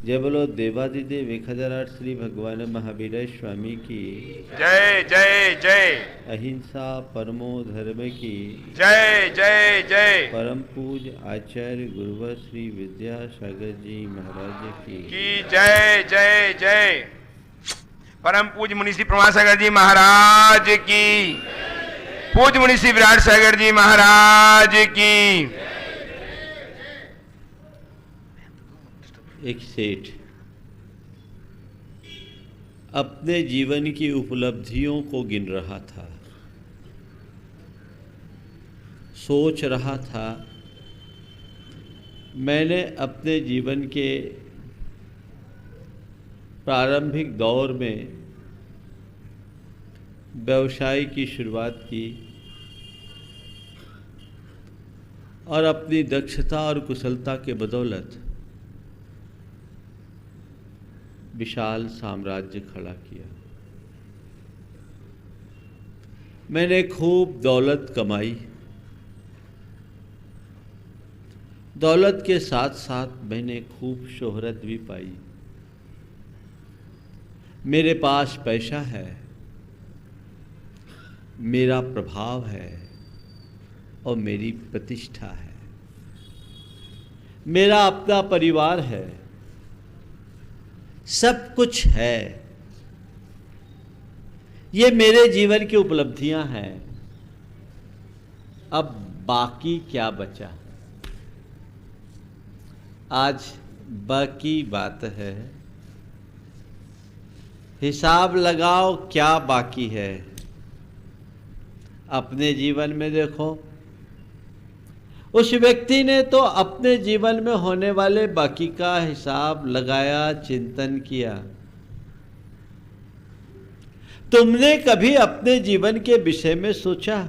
जय बोलो देवादिदेव 1008 श्री भगवान महावीर स्वामी की जय जय जय। अहिंसा परमो धर्म की जय जय जय। परम पूज आचार्य गुरुवर श्री विद्यासागर जी महाराज की जय जय जय। परम पूज मुनि श्री प्रमाण सागर जी महाराज की, पूज मुनि श्री विराट सागर जी महाराज की। एक सेठ अपने जीवन की उपलब्धियों को गिन रहा था, सोच रहा था मैंने अपने जीवन के प्रारंभिक दौर में व्यवसाय की शुरुआत की और अपनी दक्षता और कुशलता के बदौलत विशाल साम्राज्य खड़ा किया। मैंने खूब दौलत कमाई, दौलत के साथ साथ मैंने खूब शोहरत भी पाई। मेरे पास पैसा है, मेरा प्रभाव है और मेरी प्रतिष्ठा है, मेरा अपना परिवार है, सब कुछ है। ये मेरे जीवन की उपलब्धियां हैं। अब बाकी क्या बचा? आज बाकी बात है, हिसाब लगाओ क्या बाकी है। अपने जीवन में देखो, उस व्यक्ति ने तो अपने जीवन में होने वाले बाकी का हिसाब लगाया, चिंतन किया। तुमने कभी अपने जीवन के विषय में सोचा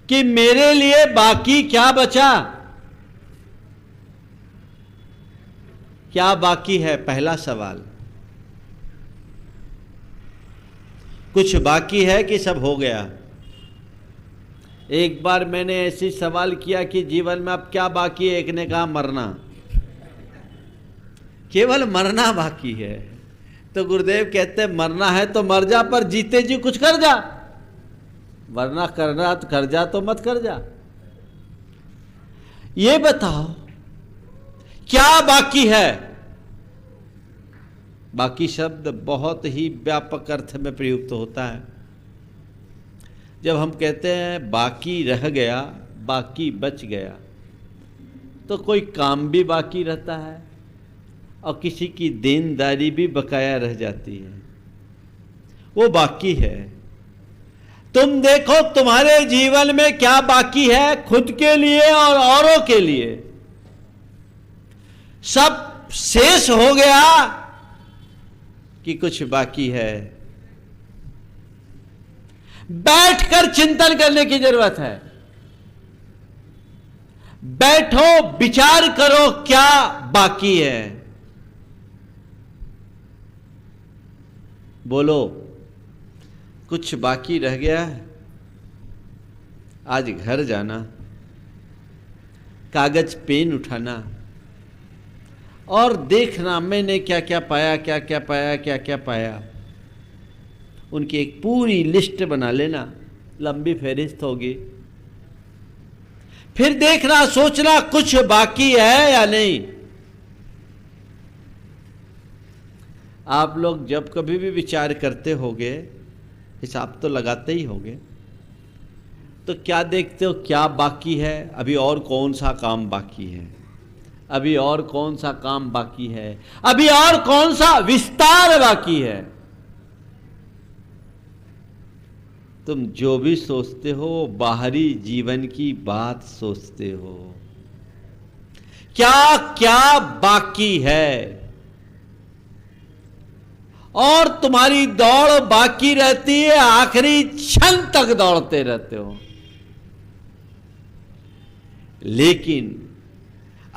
कि मेरे लिए बाकी क्या बचा? क्या बाकी है? पहला सवाल। कुछ बाकी है कि सब हो गया? एक बार मैंने ऐसी सवाल किया कि जीवन में अब क्या बाकी है? एक ने कहा मरना, केवल मरना बाकी है। तो गुरुदेव कहते हैं मरना है तो मर जा, पर जीते जी कुछ कर जा, वरना करना तो कर जा तो मत कर जा। ये बताओ क्या बाकी है? बाकी शब्द बहुत ही व्यापक अर्थ में प्रयुक्त होता है। जब हम कहते हैं बाकी रह गया, बाकी बच गया, तो कोई काम भी बाकी रहता है और किसी की देनदारी भी बकाया रह जाती है, वो बाकी है। तुम देखो तुम्हारे जीवन में क्या बाकी है, खुद के लिए और औरों के लिए। सब शेष हो गया कि कुछ बाकी है? बैठकर चिंतन करने की जरूरत है। बैठो, विचार करो क्या बाकी है। बोलो कुछ बाकी रह गया है? आज घर जाना, कागज पेन उठाना और देखना मैंने क्या क्या पाया, क्या क्या पाया, क्या क्या पाया। उनकी एक पूरी लिस्ट बना लेना, लंबी फहरिस्त होगी। फिर देखना, सोचना कुछ बाकी है या नहीं। आप लोग जब कभी भी विचार करते होगे, हिसाब तो लगाते ही होगे, तो क्या देखते हो क्या बाकी है? अभी और कौन सा काम बाकी है? अभी और कौन सा काम बाकी है? अभी और कौन सा विस्तार बाकी है? तुम जो भी सोचते हो बाहरी जीवन की बात सोचते हो। क्या क्या बाकी है? और तुम्हारी दौड़ बाकी रहती है, आखिरी क्षण तक दौड़ते रहते हो। लेकिन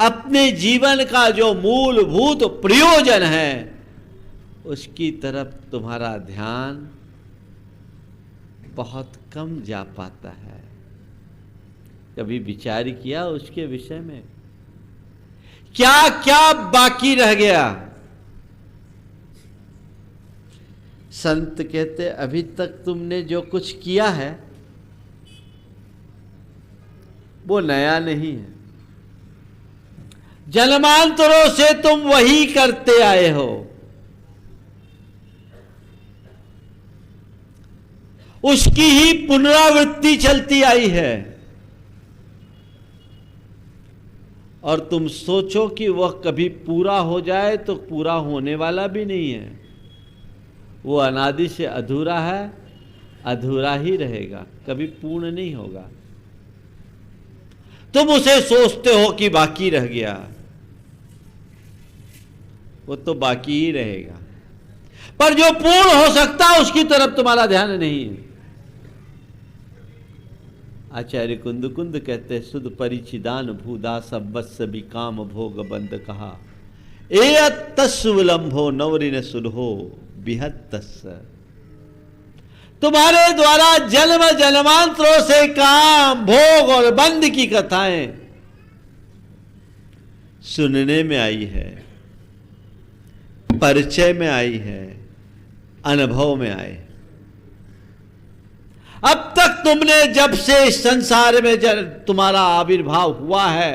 अपने जीवन का जो मूलभूत प्रयोजन है, उसकी तरफ तुम्हारा ध्यान बहुत कम जा पाता है। कभी विचार किया उसके विषय में? क्या क्या बाकी रह गया। संत कहते अभी तक तुमने जो कुछ किया है वो नया नहीं है, जन्मांतरों से तुम वही करते आए हो। उसकी ही पुनरावृत्ति चलती आई है। और तुम सोचो कि वह कभी पूरा हो जाए तो पूरा होने वाला भी नहीं है। वो अनादि से अधूरा है, अधूरा ही रहेगा, कभी पूर्ण नहीं होगा। तुम उसे सोचते हो कि बाकी रह गया, वो तो बाकी ही रहेगा, पर जो पूर्ण हो सकता है उसकी तरफ तुम्हारा ध्यान नहीं है। आचार्य कुंद कुंद कहते सुध परिचिदान भूदा सबत्स विकाम भोग बंद कहा, ए तस्व विलंबो नवरिन सुलहो बिहत्तस। तुम्हारे द्वारा जन्म जन्मांतरों से काम भोग और बंद की कथाएं सुनने में आई है, परिचय में आई है, अनुभव में आए। अब तक तुमने जब से इस संसार में तुम्हारा आविर्भाव हुआ है,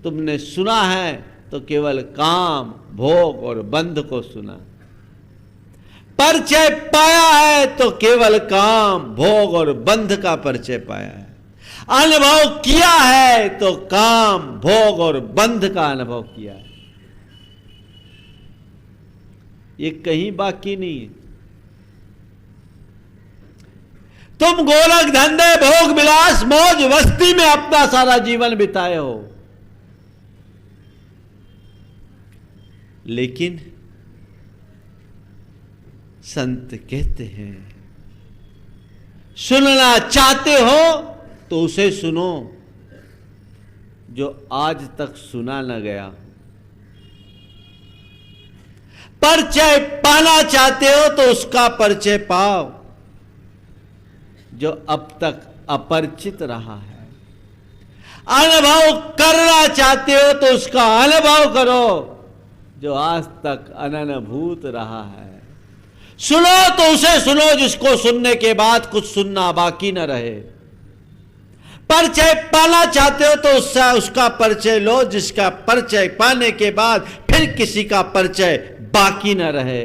तुमने सुना है तो केवल काम भोग और बंध को सुना। परिचय पाया है तो केवल काम भोग और बंध का परिचय पाया है। अनुभव किया है तो काम भोग और बंध का अनुभव किया है। ये कहीं बाकी नहीं है। तुम गोलक धंधे भोग विलास मौज मस्ती में अपना सारा जीवन बिताए हो, लेकिन संत कहते हैं सुनना चाहते हो तो उसे सुनो जो आज तक सुना न गया। परिचय पाना चाहते हो तो उसका परिचय पाओ जो अब तक अपरिचित रहा है। अनुभव करना चाहते हो तो उसका अनुभव करो जो आज तक अननुभूत रहा है। सुनो तो उसे सुनो जिसको सुनने के बाद कुछ सुनना बाकी न रहे। परिचय पाना चाहते हो तो उसका परिचय लो जिसका परिचय पाने के बाद फिर किसी का परिचय बाकी न रहे।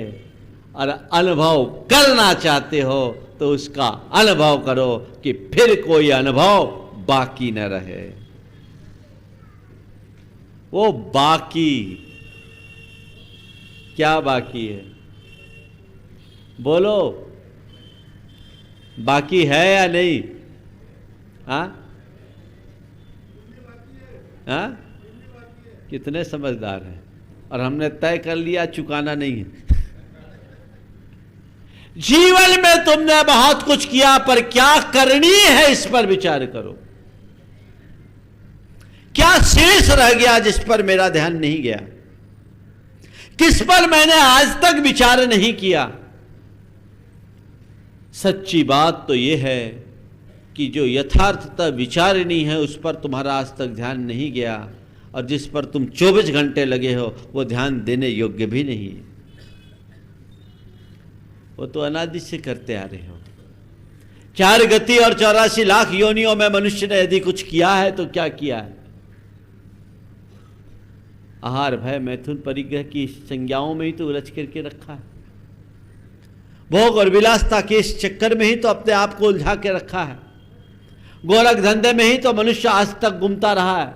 और अनुभव करना चाहते हो तो उसका अनुभव करो कि फिर कोई अनुभव बाकी न रहे। वो बाकी क्या बाकी है? बोलो, बाकी है या नहीं? हाँ हाँ, कितने समझदार हैं। और हमने तय कर लिया चुकाना नहीं है। जीवन में तुमने बहुत कुछ किया, पर क्या करनी है इस पर विचार करो। क्या शेष रह गया जिस पर मेरा ध्यान नहीं गया? किस पर मैंने आज तक विचार नहीं किया? सच्ची बात तो यह है कि जो यथार्थता विचारनी है उस पर तुम्हारा आज तक ध्यान नहीं गया, और जिस पर तुम 24 घंटे लगे हो वो ध्यान देने योग्य भी नहीं है। वो तो अनादि से करते आ रहे हो। 4 गति और 84 लाख योनियों में मनुष्य ने यदि कुछ किया है तो क्या किया है? आहार भय मैथुन परिग्रह की संज्ञाओं में ही तो उलझ करके रखा है। भोग और विलासता के इस चक्कर में ही तो अपने आप को उलझा के रखा है। गोरख धंधे में ही तो मनुष्य आज तक घूमता रहा है।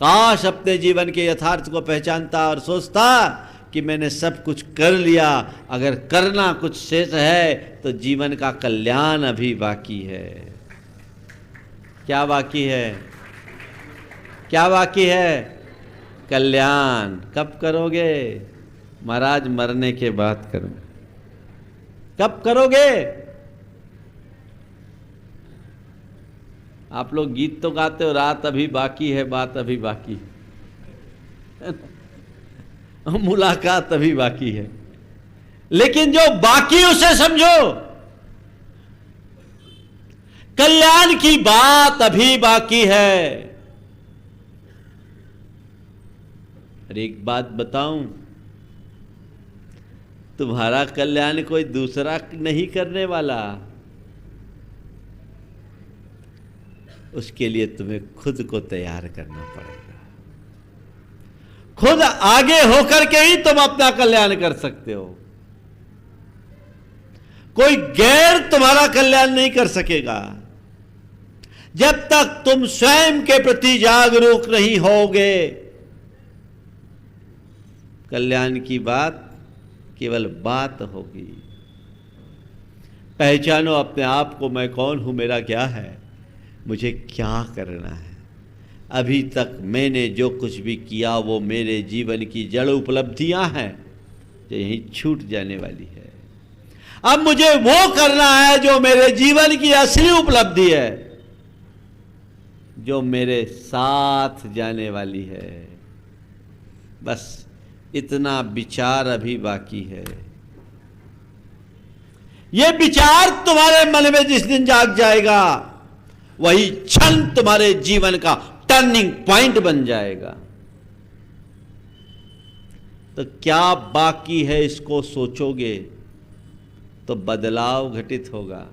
काश अपने जीवन के यथार्थ को पहचानता और सोचता कि मैंने सब कुछ कर लिया। अगर करना कुछ शेष है तो जीवन का कल्याण अभी बाकी है। क्या बाकी है? क्या बाकी है? कल्याण। कब करोगे? महाराज मरने के बाद करूंगा। कब करोगे? आप लोग गीत तो गाते हो, रात अभी बाकी है, बात अभी बाकी है, मुलाकात अभी बाकी है, लेकिन जो बाकी उसे समझो। कल्याण की बात अभी बाकी है। और एक बात बताऊं, तुम्हारा कल्याण कोई दूसरा नहीं करने वाला, उसके लिए तुम्हें खुद को तैयार करना पड़ेगा। खुद आगे होकर के ही तुम अपना कल्याण कर सकते हो। कोई गैर तुम्हारा कल्याण नहीं कर सकेगा। जब तक तुम स्वयं के प्रति जागरूक नहीं होगे, कल्याण की बात केवल बात होगी। पहचानो अपने आप को, मैं कौन हूं, मेरा क्या है, मुझे क्या करना है। अभी तक मैंने जो कुछ भी किया वो मेरे जीवन की जड़ उपलब्धियां हैं जो यहीं छूट जाने वाली है। अब मुझे वो करना है जो मेरे जीवन की असली उपलब्धि है, जो मेरे साथ जाने वाली है। बस इतना विचार अभी बाकी है। ये विचार तुम्हारे मन में जिस दिन जाग जाएगा, वही क्षण तुम्हारे जीवन का टर्निंग पॉइंट बन जाएगा। तो क्या बाकी है, इसको सोचोगे तो बदलाव घटित होगा।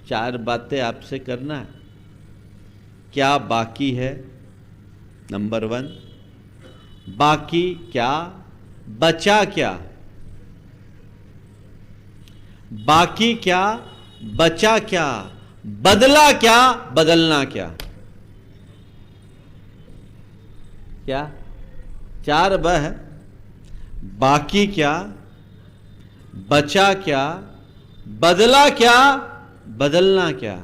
4 बातें आपसे करना है। क्या बाकी है? नंबर 1, बाकी क्या, बचा क्या। बाकी क्या, बचा क्या, बदला क्या, बदलना क्या। क्या 4 ब है। बाकी क्या, बचा क्या, बदला क्या, बदलना क्या।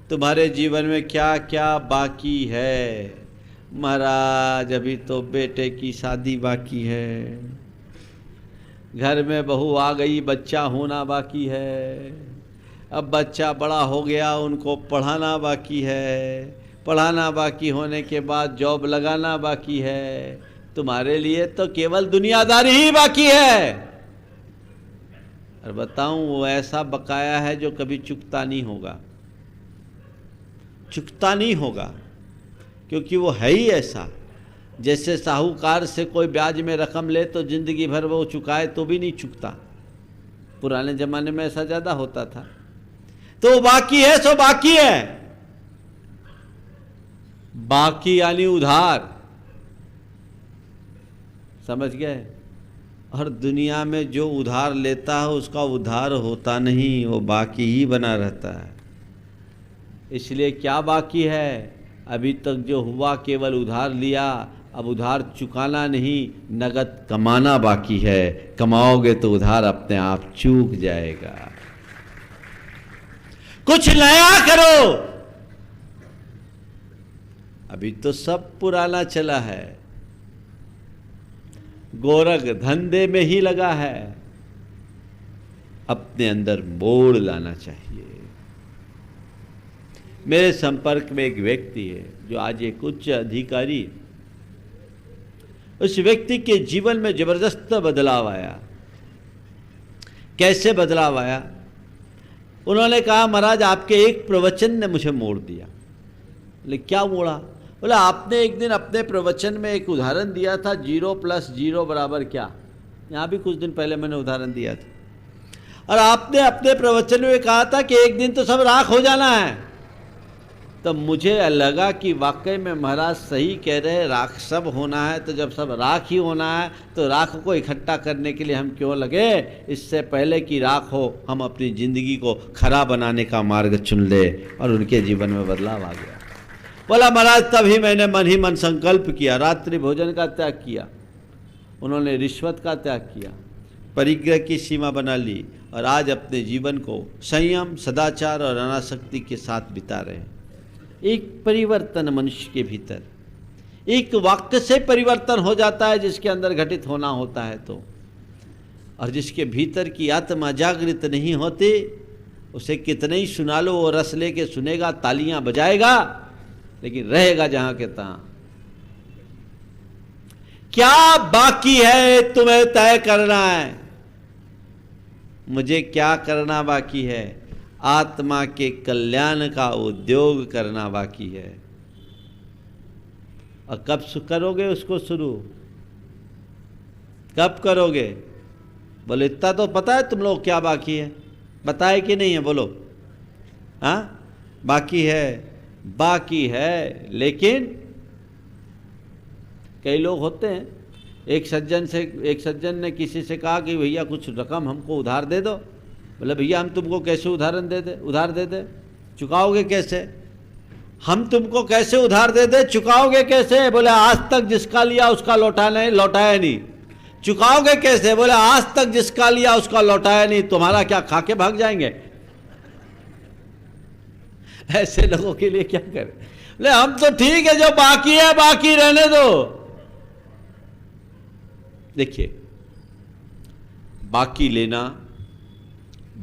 तुम्हारे जीवन में क्या क्या बाकी है? महाराज अभी तो बेटे की शादी बाकी है, घर में बहू आ गई, बच्चा होना बाकी है, अब बच्चा बड़ा हो गया, उनको पढ़ाना बाकी है, पढ़ाना बाकी होने के बाद जॉब लगाना बाकी है। तुम्हारे लिए तो केवल दुनियादारी ही बाकी है। और बताऊं, वो ऐसा बकाया है जो कभी चुकता नहीं होगा, चुकता नहीं होगा, क्योंकि वो है ही ऐसा। जैसे साहूकार से कोई ब्याज में रकम ले तो जिंदगी भर वो चुकाए तो भी नहीं चुकता। पुराने जमाने में ऐसा ज्यादा होता था। तो बाकी है सो बाकी है। बाकी यानी उधार, समझ गए। और दुनिया में जो उधार लेता है उसका उधार होता नहीं, वो बाकी ही बना रहता है। इसलिए क्या बाकी है? अभी तक जो हुआ केवल उधार लिया, अब उधार चुकाना नहीं, नगद कमाना बाकी है। कमाओगे तो उधार अपने आप चूक जाएगा। कुछ नया करो। अभी तो सब पुराना चला है, गोरख धंधे में ही लगा है। अपने अंदर मोड़ लाना चाहिए। मेरे संपर्क में एक व्यक्ति है जो आज एक उच्च अधिकारी। उस व्यक्ति के जीवन में जबरदस्त बदलाव आया। कैसे बदलाव आया? उन्होंने कहा, महाराज आपके एक प्रवचन ने मुझे मोड़ दिया। बोले क्या मोड़ा? बोला आपने एक दिन अपने प्रवचन में एक उदाहरण दिया था, 0 + 0 बराबर क्या। यहाँ भी कुछ दिन पहले मैंने उदाहरण दिया था। और आपने अपने प्रवचन में कहा था कि एक दिन तो सब राख हो जाना है। तो मुझे लगा कि वाकई में महाराज सही कह रहे हैं, राख सब होना है। तो जब सब राख ही होना है तो राख को इकट्ठा करने के लिए हम क्यों लगे? इससे पहले कि राख हो, हम अपनी ज़िंदगी को खरा बनाने का मार्ग चुन ले। और उनके जीवन में बदलाव आ गया। बोला महाराज तभी मैंने मन ही मन संकल्प किया, रात्रि भोजन का त्याग किया, उन्होंने रिश्वत का त्याग किया, परिग्रह की सीमा बना ली और आज अपने जीवन को संयम, सदाचार और अनासक्ति के साथ बिता रहे हैं। एक परिवर्तन मनुष्य के भीतर, एक वाक्य से परिवर्तन हो जाता है जिसके अंदर घटित होना होता है। तो और जिसके भीतर की आत्मा जागृत नहीं होती, उसे कितने ही सुना लो, वो रस लेके सुनेगा, तालियां बजाएगा, लेकिन रहेगा जहां के तहां। क्या बाकी है तुम्हें तय करना है। मुझे क्या करना बाकी है? आत्मा के कल्याण का उद्योग करना बाकी है। और कब करोगे उसको शुरू? कब करोगे? बोले इतना तो पता है तुम लोग क्या बाकी है? बताए कि नहीं है? बोलो। हाँ, बाकी है, बाकी है। लेकिन कई लोग होते हैं, एक सज्जन ने किसी से कहा कि भैया कुछ रकम हमको उधार दे दो। बोले भैया हम तुमको कैसे उधार दे दे, चुकाओगे कैसे? हम तुमको कैसे उधार दे दे, चुकाओगे कैसे? बोले आज तक जिसका लिया उसका लौटाया नहीं। चुकाओगे कैसे? बोले आज तक जिसका लिया उसका लौटाया नहीं। तुम्हारा क्या खा के भाग जाएंगे? ऐसे लोगों के लिए क्या करें? बोले हम तो ठीक है, जो बाकी है बाकी रहने दो। देखिए, बाकी लेना,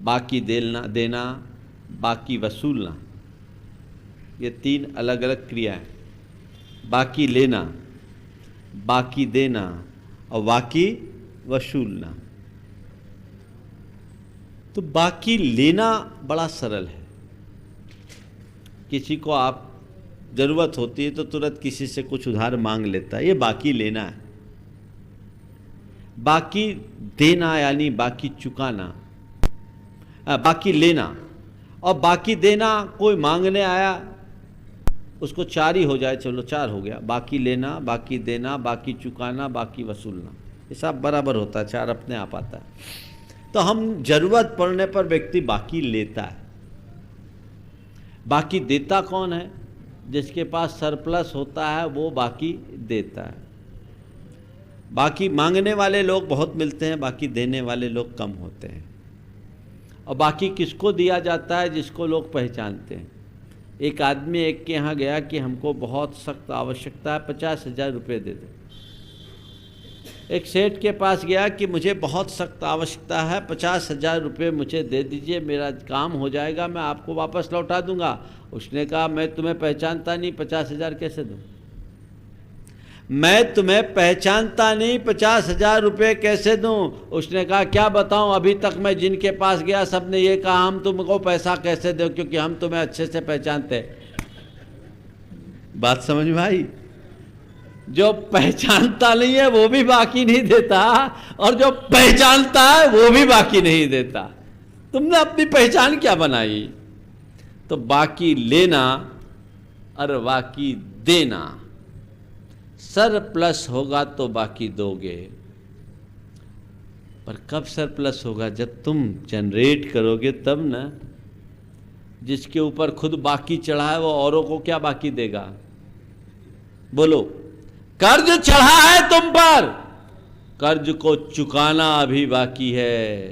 बाकी देना, बाकी वसूलना, ये तीन अलग अलग क्रिया हैं। बाकी लेना, बाकी देना और बाकी वसूलना। तो बाकी लेना बड़ा सरल है। किसी को आप ज़रूरत होती है तो तुरंत किसी से कुछ उधार मांग लेता है, ये बाकी लेना है। बाकी देना यानी बाकी चुकाना, बाकी लेना और बाकी देना। कोई मांगने आया, उसको 4 ही हो जाए, चलो 4 हो गया। बाकी लेना, बाकी देना, बाकी चुकाना, बाकी वसूलना, ये सब बराबर होता है, 4 अपने आप आता है। तो हम जरूरत पड़ने पर व्यक्ति बाकी लेता है। बाकी देता कौन है? जिसके पास सरप्लस होता है वो बाकी देता है। बाकी मांगने वाले लोग बहुत मिलते हैं, बाकी देने वाले लोग कम होते हैं। और बाकी किसको दिया जाता है? जिसको लोग पहचानते हैं। एक आदमी एक के यहाँ गया कि हमको बहुत सख्त आवश्यकता है, 50,000 रुपये दे दे। एक सेठ के पास गया कि मुझे बहुत सख्त आवश्यकता है, 50,000 रुपये मुझे दे दीजिए, मेरा काम हो जाएगा, मैं आपको वापस लौटा दूंगा। उसने कहा मैं तुम्हें पहचानता नहीं, 50,000 कैसे दूँ? मैं तुम्हें पहचानता नहीं, 50,000 रुपये कैसे दूं? उसने कहा क्या बताऊं, अभी तक मैं जिनके पास गया सब ने ये कहा हम तुमको पैसा कैसे दो, क्योंकि हम तुम्हें अच्छे से पहचानते। बात समझ में आई? जो पहचानता नहीं है वो भी बाकी नहीं देता, और जो पहचानता है वो भी बाकी नहीं देता। तुमने अपनी पहचान क्या बनाई? तो बाकी लेना और बाकी देना। सरप्लस होगा तो बाकी दोगे, पर कब सरप्लस होगा? जब तुम जनरेट करोगे तब ना। जिसके ऊपर खुद बाकी चढ़ा है वो औरों को क्या बाकी देगा? बोलो। कर्ज चढ़ा है तुम पर, कर्ज को चुकाना अभी बाकी है।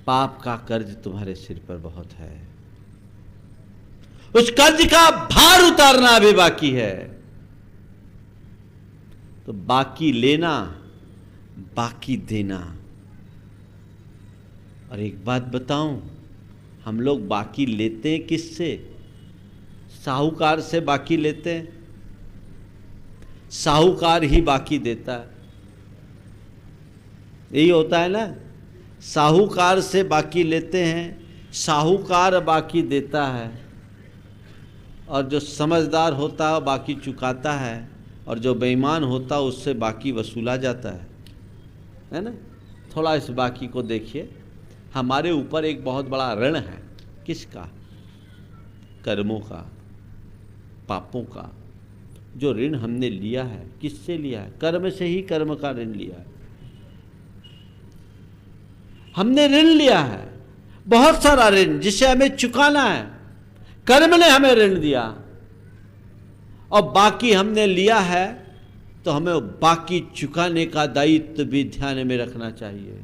पाप का कर्ज तुम्हारे सिर पर बहुत है, उस कर्ज का भार उतारना अभी बाकी है। तो बाकी लेना, बाकी देना। और एक बात बताऊं, हम लोग बाकी लेते हैं किससे? साहूकार से बाकी लेते हैं। साहूकार ही बाकी देता है, यही होता है ना। साहूकार से बाकी लेते हैं, साहूकार बाकी देता है, और जो समझदार होता है बाकी चुकाता है, और जो बेईमान होता है उससे बाकी वसूला जाता है ना। थोड़ा इस बाकी को देखिए। हमारे ऊपर एक बहुत बड़ा ऋण है। किसका? कर्मों का, पापों का। जो ऋण हमने लिया है, किससे लिया है? कर्म से ही कर्म का ऋण लिया है। हमने ऋण लिया है, बहुत सारा ऋण, जिसे हमें चुकाना है। कर्म ने हमें ऋण दिया, और बाकी हमने लिया है, तो हमें बाकी चुकाने का दायित्व भी ध्यान में रखना चाहिए।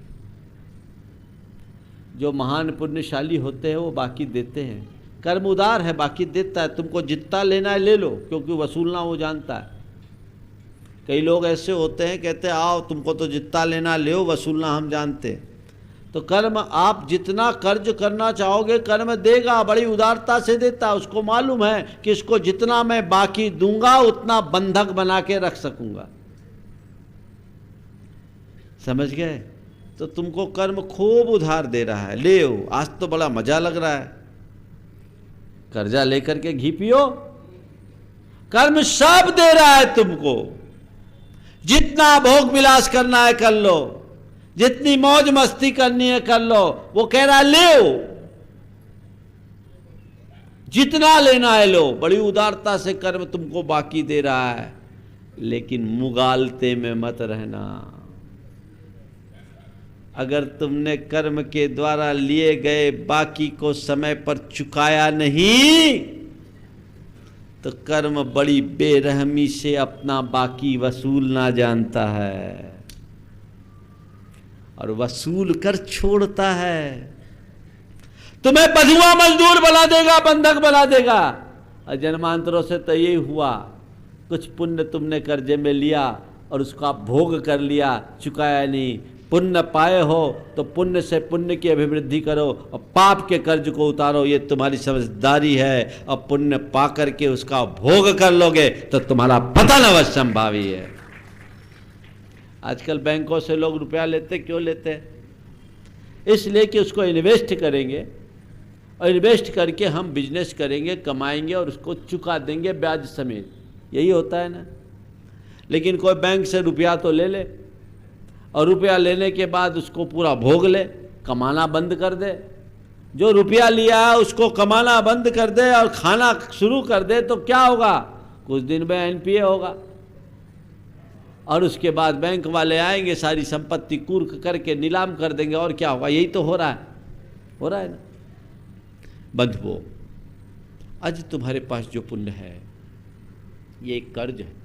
जो महान पुण्यशाली होते हैं वो बाकी देते हैं। कर्म उदार है, बाकी देता है। तुमको जितना लेना है ले लो, क्योंकि वसूलना वो जानता है। कई लोग ऐसे होते हैं, कहते हैं आओ तुमको तो जितना लेना ले लो, वसूलना हम जानते हैं। तो कर्म, आप जितना कर्ज करना चाहोगे कर्म देगा, बड़ी उदारता से देता। उसको मालूम है कि इसको जितना मैं बाकी दूंगा उतना बंधक बना के रख सकूंगा। समझ गए? तो तुमको कर्म खूब उधार दे रहा है, ले आज तो बड़ा मजा लग रहा है, कर्जा लेकर के घी पियो। कर्म सब दे रहा है तुमको, जितना भोग विलास करना है कर लो, जितनी मौज मस्ती करनी है कर लो। वो कह रहा है ले, जितना लेना है लो। बड़ी उदारता से कर्म तुमको बाकी दे रहा है, लेकिन मुगालते में मत रहना। अगर तुमने कर्म के द्वारा लिए गए बाकी को समय पर चुकाया नहीं, तो कर्म बड़ी बेरहमी से अपना बाकी वसूलना जानता है और वसूल कर छोड़ता है। तुम्हें बंधुआ मजदूर बना देगा, बंधक बना देगा। और जन्मांतरों से तो यही हुआ, कुछ पुण्य तुमने कर्जे में लिया और उसका भोग कर लिया, चुकाया नहीं। पुण्य पाए हो तो पुण्य से पुण्य की अभिवृद्धि करो और पाप के कर्ज को उतारो, ये तुम्हारी समझदारी है। और पुण्य पा करके उसका भोग कर लोगे तो तुम्हारा पतन अवश्य संभावी है। आजकल बैंकों से लोग रुपया लेते, क्यों लेते हैं? इसलिए कि उसको इन्वेस्ट करेंगे और इन्वेस्ट करके हम बिजनेस करेंगे, कमाएंगे और उसको चुका देंगे ब्याज समेत। यही होता है ना। लेकिन कोई बैंक से रुपया तो ले ले और रुपया लेने के बाद उसको पूरा भोग ले, कमाना बंद कर दे। जो रुपया लिया है उसको कमाना बंद कर दे और खाना शुरू कर दे, तो क्या होगा? कुछ दिन में एनपीए होगा और उसके बाद बैंक वाले आएंगे, सारी संपत्ति कुर्क करके नीलाम कर देंगे और क्या होगा? यही तो हो रहा है ना। बंधुओं, आज तुम्हारे पास जो पुण्य है ये एक कर्ज है।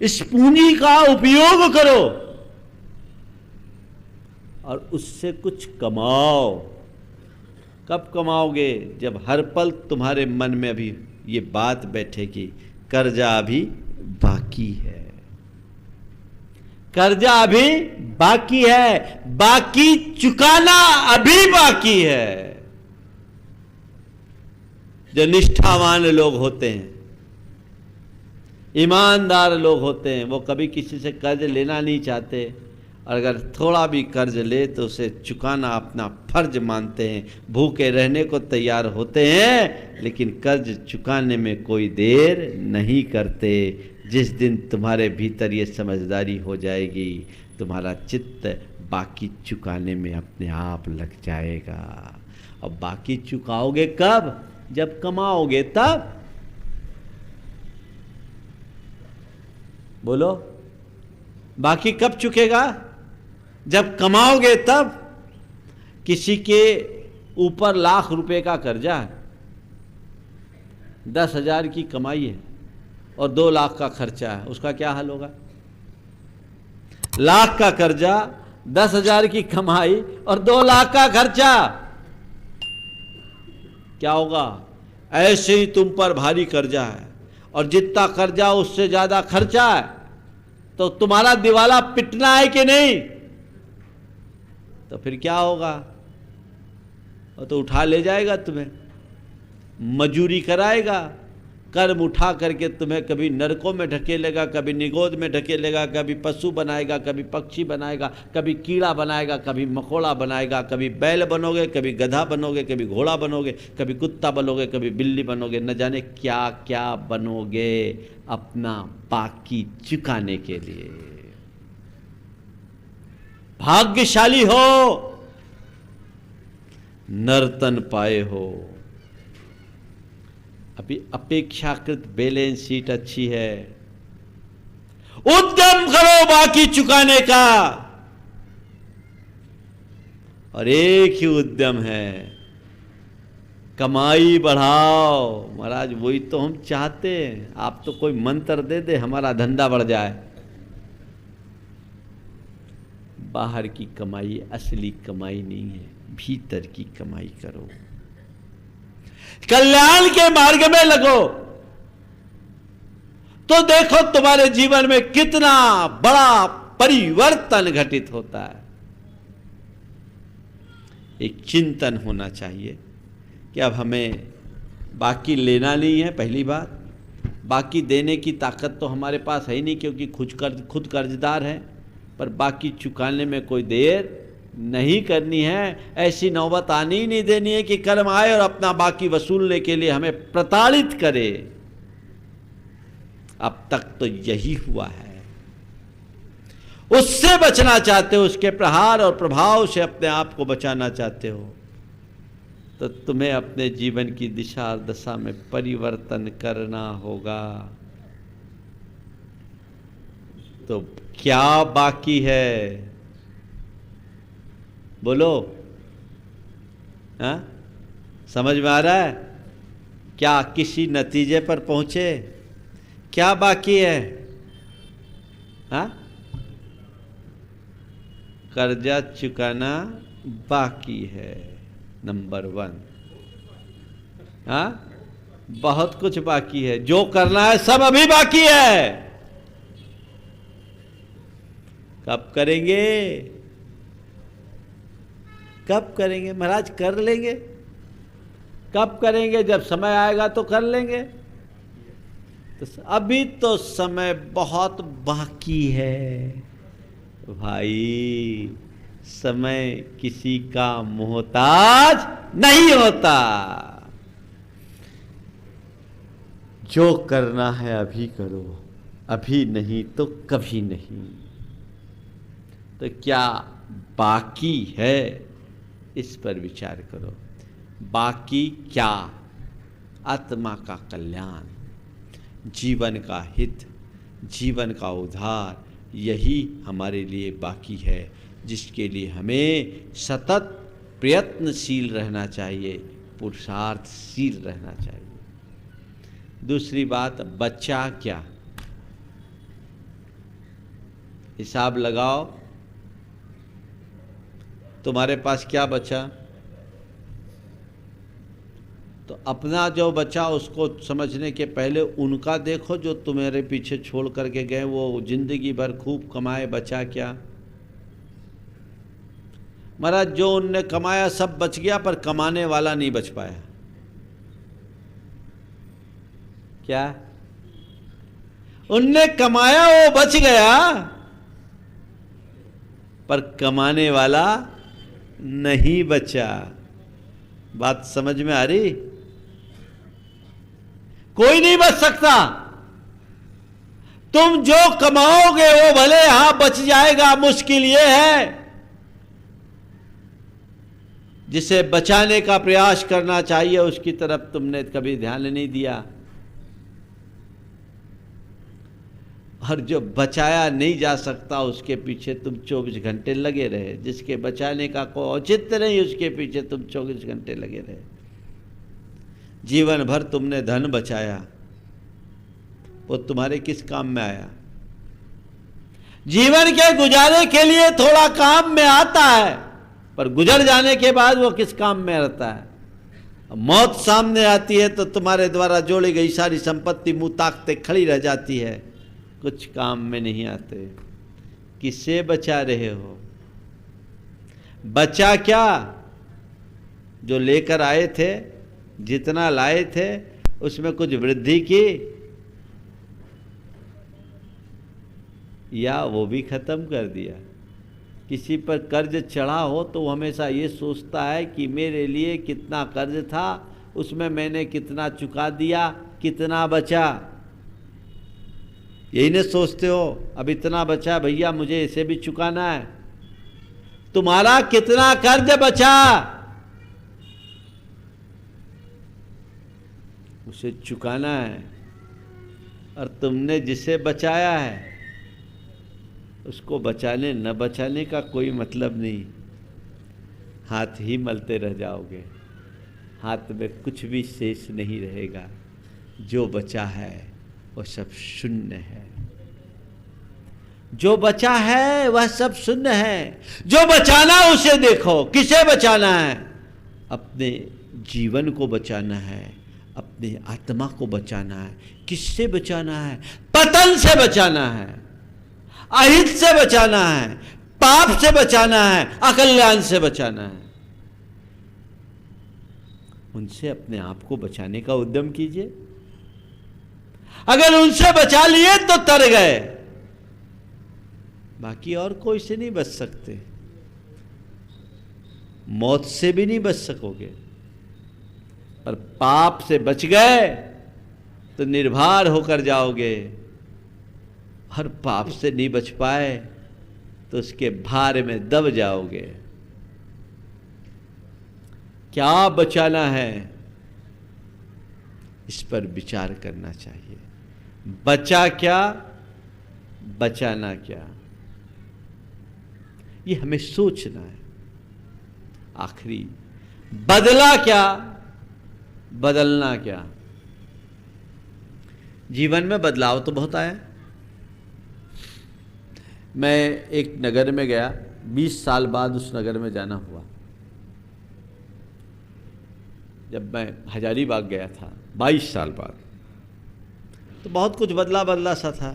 इस पूंजी का उपयोग करो और उससे कुछ कमाओ। कब कमाओगे? जब हर पल तुम्हारे मन में अभी ये बात बैठेगी, कर्जा अभी बाकी है, कर्जा अभी बाकी है, बाकी चुकाना अभी बाकी है। जो निष्ठावान लोग होते हैं, ईमानदार लोग होते हैं, वो कभी किसी से कर्ज लेना नहीं चाहते और अगर थोड़ा भी कर्ज ले तो उसे चुकाना अपना फर्ज मानते हैं। भूखे रहने को तैयार होते हैं लेकिन कर्ज चुकाने में कोई देर नहीं करते। जिस दिन तुम्हारे भीतर ये समझदारी हो जाएगी, तुम्हारा चित्त बाकी चुकाने में अपने आप लग जाएगा। और बाकी चुकाओगे कब? जब कमाओगे तब। बोलो, बाकी कब चुकेगा? जब कमाओगे तब। किसी के ऊपर लाख रुपए का कर्जा है, 10,000 की कमाई है और 2 लाख का खर्चा है, उसका क्या हाल होगा? लाख का कर्जा, 10,000 की कमाई और 2 लाख का खर्चा, क्या होगा? ऐसे ही तुम पर भारी कर्जा है और जितना कर्जा उससे ज्यादा खर्चा है, तो तुम्हारा दिवाला पिटना है कि नहीं? तो फिर क्या होगा? वो तो उठा ले जाएगा तुम्हें, मजूरी कराएगा, कर्म उठा करके तुम्हें कभी नरकों में ढकेलेगा, कभी निगोद में ढकेलेगा, कभी पशु बनाएगा, कभी पक्षी बनाएगा, कभी कीड़ा बनाएगा, कभी मकोड़ा बनाएगा, कभी बैल बनोगे, कभी गधा बनोगे, कभी घोड़ा बनोगे, कभी कुत्ता बनोगे, कभी बिल्ली बनोगे, न जाने क्या क्या बनोगे अपना बाकी चुकाने के लिए। भाग्यशाली हो, नर्तन पाए हो। अभी अपेक्षाकृत बैलेंस शीट अच्छी है, उद्यम करो बाकी चुकाने का। और एक ही उद्यम है, कमाई बढ़ाओ। महाराज वही तो हम चाहते हैं। आप तो कोई मंत्र दे दे हमारा धंधा बढ़ जाए। बाहर की कमाई असली कमाई नहीं है, भीतर की कमाई करो, कल्याण के मार्ग में लगो, तो देखो तुम्हारे जीवन में कितना बड़ा परिवर्तन घटित होता है। एक चिंतन होना चाहिए कि अब हमें बाकी लेना नहीं है। पहली बात, बाकी देने की ताकत तो हमारे पास है ही नहीं, क्योंकि खुद कर्जदार है। पर बाकी चुकाने में कोई देर नहीं करनी है। ऐसी नौबत आनी ही नहीं देनी है कि कर्म आए और अपना बाकी वसूलने के लिए हमें प्रताड़ित करे। अब तक तो यही हुआ है। उससे बचना चाहते हो, उसके प्रहार और प्रभाव से अपने आप को बचाना चाहते हो, तो तुम्हें अपने जीवन की दिशा और दशा में परिवर्तन करना होगा। तो क्या बाकी है, बोलो? हाँ, समझ में आ रहा है? क्या किसी नतीजे पर पहुंचे? क्या बाकी है? हाँ, कर्जा चुकाना बाकी है, नंबर 1। हाँ, बहुत कुछ बाकी है, जो करना है सब अभी बाकी है। कब करेंगे? कब करेंगे महाराज? कर लेंगे। कब करेंगे? जब समय आएगा तो कर लेंगे। तो अभी तो समय बहुत बाकी है भाई। समय किसी का मोहताज नहीं होता। जो करना है अभी करो, अभी नहीं तो कभी नहीं। तो क्या बाकी है, इस पर विचार करो। बाकी क्या? आत्मा का कल्याण, जीवन का हित, जीवन का उद्धार, यही हमारे लिए बाकी है, जिसके लिए हमें सतत प्रयत्नशील रहना चाहिए, पुरुषार्थशील रहना चाहिए। दूसरी बात, बचा क्या? हिसाब लगाओ, तुम्हारे पास क्या बचा? तो अपना जो बचा उसको समझने के पहले उनका देखो, जो तुम्हारे पीछे छोड़ करके गए, वो जिंदगी भर खूब कमाए, बचा क्या? महाराज, जो उनने कमाया सब बच गया, पर कमाने वाला नहीं बच पाया। क्या? उनने कमाया वो बच गया, पर कमाने वाला नहीं बचा। बात समझ में आ रही? कोई नहीं बच सकता। तुम जो कमाओगे वो भले यहां बच जाएगा, मुश्किल ये है जिसे बचाने का प्रयास करना चाहिए उसकी तरफ तुमने कभी ध्यान नहीं दिया। और जो बचाया नहीं जा सकता उसके पीछे तुम 24 घंटे लगे रहे। जिसके बचाने का कोई औचित्य नहीं उसके पीछे तुम 24 घंटे लगे रहे। जीवन भर तुमने धन बचाया, वो तुम्हारे किस काम में आया? जीवन के गुजारे के लिए थोड़ा काम में आता है, पर गुजर जाने के बाद वो किस काम में रहता है? मौत सामने आती है तो तुम्हारे द्वारा जोड़ी गई सारी संपत्ति मुंह ताकते खड़ी रह जाती है, कुछ काम में नहीं आते। किसे बचा रहे हो? बचा क्या? जो लेकर आए थे, जितना लाए थे उसमें कुछ वृद्धि की, या वो भी खत्म कर दिया? किसी पर कर्ज चढ़ा हो तो वो हमेशा ये सोचता है कि मेरे लिए कितना कर्ज था, उसमें मैंने कितना चुका दिया, कितना बचा। यही नहीं सोचते हो अब इतना बचा भैया, मुझे इसे भी चुकाना है। तुम्हारा कितना कर्ज बचा, उसे चुकाना है। और तुमने जिसे बचाया है उसको बचाने न बचाने का कोई मतलब नहीं, हाथ ही मलते रह जाओगे, हाथ में कुछ भी शेष नहीं रहेगा। जो बचा है वह सब शून्य है। जो बचा है वह सब शून्य है। जो बचाना उसे देखो, किसे बचाना है? अपने जीवन को बचाना है, अपने आत्मा को बचाना है। किससे बचाना है? पतन से बचाना है, अहित से बचाना है, पाप से बचाना है, अकल्याण से बचाना है। उनसे अपने आप को बचाने का उद्यम कीजिए। अगर उनसे बचा लिए तो तर गए, बाकी और कोई से नहीं बच सकते, मौत से भी नहीं बच सकोगे। पर पाप से बच गए तो निर्भर होकर जाओगे, और पाप से नहीं बच पाए तो उसके भार में दब जाओगे। क्या बचाना है, इस पर विचार करना चाहिए। बचा क्या, बचाना क्या, ये हमें सोचना है। आखिरी, बदला क्या, बदलना क्या। जीवन में बदलाव तो बहुत आया। मैं एक नगर में गया, 20 साल बाद उस नगर में जाना हुआ। जब मैं हजारीबाग गया था 22 साल बाद, तो बहुत कुछ बदला बदला सा था।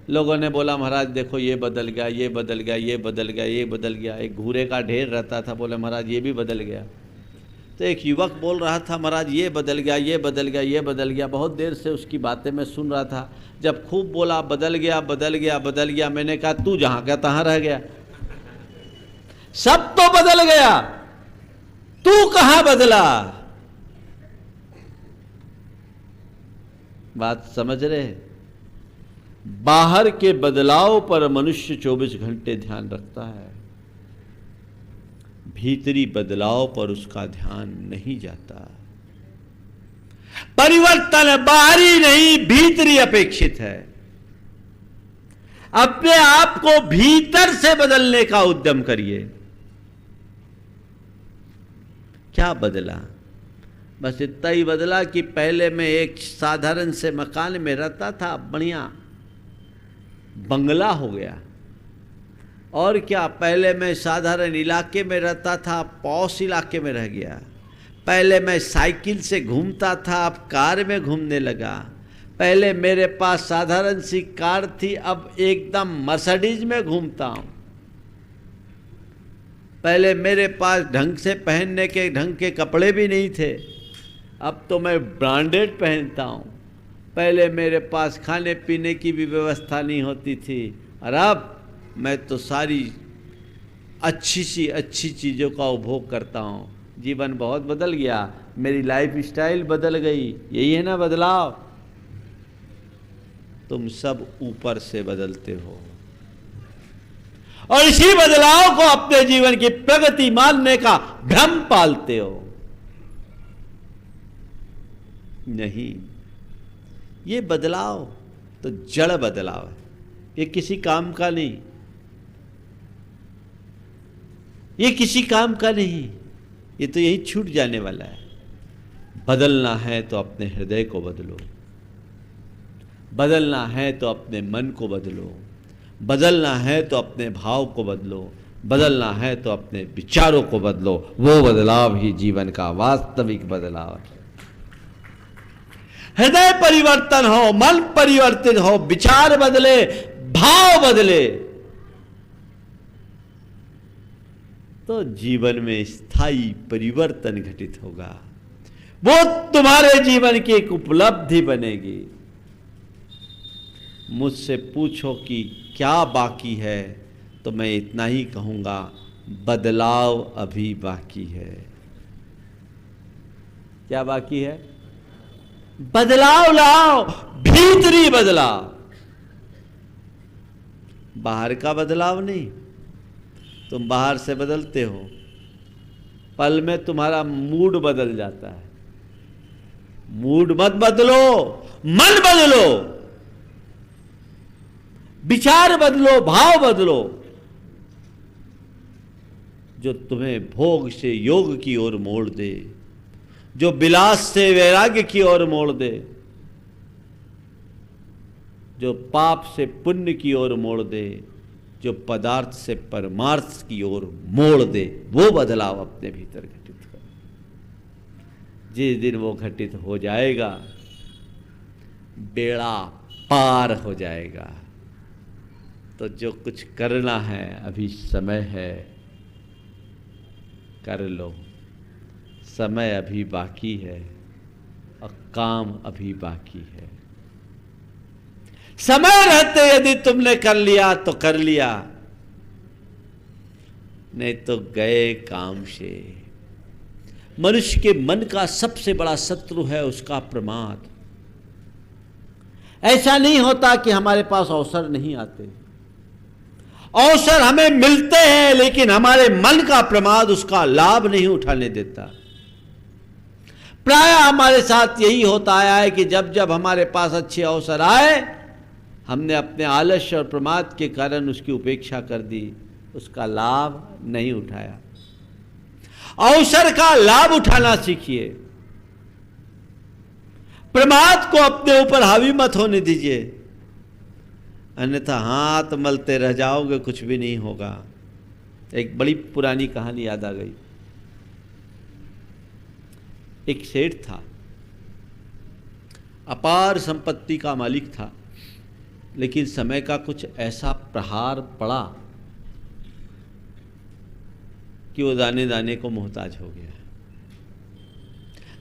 लोगों ने बोला महाराज देखो ये बदल गया, ये बदल गया, ये बदल गया, ये बदल गया। एक घूरे का ढेर रहता था, बोले महाराज ये भी बदल गया। तो एक युवक बोल रहा था महाराज ये बदल गया, ये बदल गया, ये बदल गया। बहुत देर से उसकी बातें मैं सुन रहा था। जब खूब बोला बदल गया, बदल गया, बदल गया, मैंने कहा तू जहां का तहां रह गया। सब तो बदल गया, तू कहां बदला। बात समझ रहे? बाहर के बदलाव पर मनुष्य 24 घंटे ध्यान रखता है, भीतरी बदलाव पर उसका ध्यान नहीं जाता। परिवर्तन बाहरी नहीं भीतरी अपेक्षित है। अपने आप को भीतर से बदलने का उद्यम करिए। क्या बदला? बस इतना ही बदला कि पहले मैं एक साधारण से मकान में रहता था, बढ़िया बंगला हो गया। और क्या, पहले मैं साधारण इलाके में रहता था, पॉश इलाके में रह गया। पहले मैं साइकिल से घूमता था, अब कार में घूमने लगा। पहले मेरे पास साधारण सी कार थी, अब एकदम मर्सिडीज में घूमता हूं। पहले मेरे पास ढंग से पहनने के ढंग के कपड़े भी नहीं थे, अब तो मैं ब्रांडेड पहनता हूं। पहले मेरे पास खाने पीने की भी व्यवस्था नहीं होती थी, और अब मैं तो सारी अच्छी सी अच्छी चीज़ों का उपभोग करता हूँ। जीवन बहुत बदल गया, मेरी लाइफ स्टाइल बदल गई। यही है ना बदलाव। तुम सब ऊपर से बदलते हो, और इसी बदलाव को अपने जीवन की प्रगति मानने का भ्रम पालते हो। नहीं, ये बदलाव तो जड़ बदलाव है, ये किसी काम का नहीं, ये किसी काम का नहीं, ये तो यही छूट जाने वाला है। बदलना है तो अपने हृदय को बदलो, बदलना है तो अपने मन को बदलो, बदलना है तो अपने भाव को बदलो, बदलना है तो अपने विचारों को बदलो। वो बदलाव ही जीवन का वास्तविक बदलाव है। हृदय परिवर्तन हो, मन परिवर्तित हो, विचार बदले, भाव बदले, तो जीवन में स्थायी परिवर्तन घटित होगा। वो तुम्हारे जीवन की एक उपलब्धि बनेगी। मुझसे पूछो कि क्या बाकी है, तो मैं इतना ही कहूंगा, बदलाव अभी बाकी है। क्या बाकी है? बदलाव लाओ, भीतरी बदलाव, बाहर का बदलाव नहीं। तुम बाहर से बदलते हो, पल में तुम्हारा मूड बदल जाता है। मूड मत बदलो, मन बदलो, विचार बदलो, भाव बदलो, जो तुम्हें भोग से योग की ओर मोड़ दे, जो विलास से वैराग्य की ओर मोड़ दे, जो पाप से पुण्य की ओर मोड़ दे, जो पदार्थ से परमार्थ की ओर मोड़ दे। वो बदलाव अपने भीतर घटित कर। जिस दिन वो घटित हो जाएगा, बेड़ा पार हो जाएगा। तो जो कुछ करना है, अभी समय है, कर लो। समय अभी बाकी है और काम अभी बाकी है। समय रहते यदि तुमने कर लिया तो कर लिया, नहीं तो गए काम से। मनुष्य के मन का सबसे बड़ा शत्रु है उसका प्रमाद। ऐसा नहीं होता कि हमारे पास अवसर नहीं आते, अवसर हमें मिलते हैं, लेकिन हमारे मन का प्रमाद उसका लाभ नहीं उठाने देता। प्राय हमारे साथ यही होता आया है कि जब जब हमारे पास अच्छे अवसर आए, हमने अपने आलस्य और प्रमाद के कारण उसकी उपेक्षा कर दी, उसका लाभ नहीं उठाया। अवसर का लाभ उठाना सीखिए, प्रमाद को अपने ऊपर हावी मत होने दीजिए, अन्यथा हाथ मलते रह जाओगे, कुछ भी नहीं होगा। एक बड़ी पुरानी कहानी याद आ गई। एक सेठ था, अपार संपत्ति का मालिक था, लेकिन समय का कुछ ऐसा प्रहार पड़ा कि वो दाने दाने को मोहताज हो गया।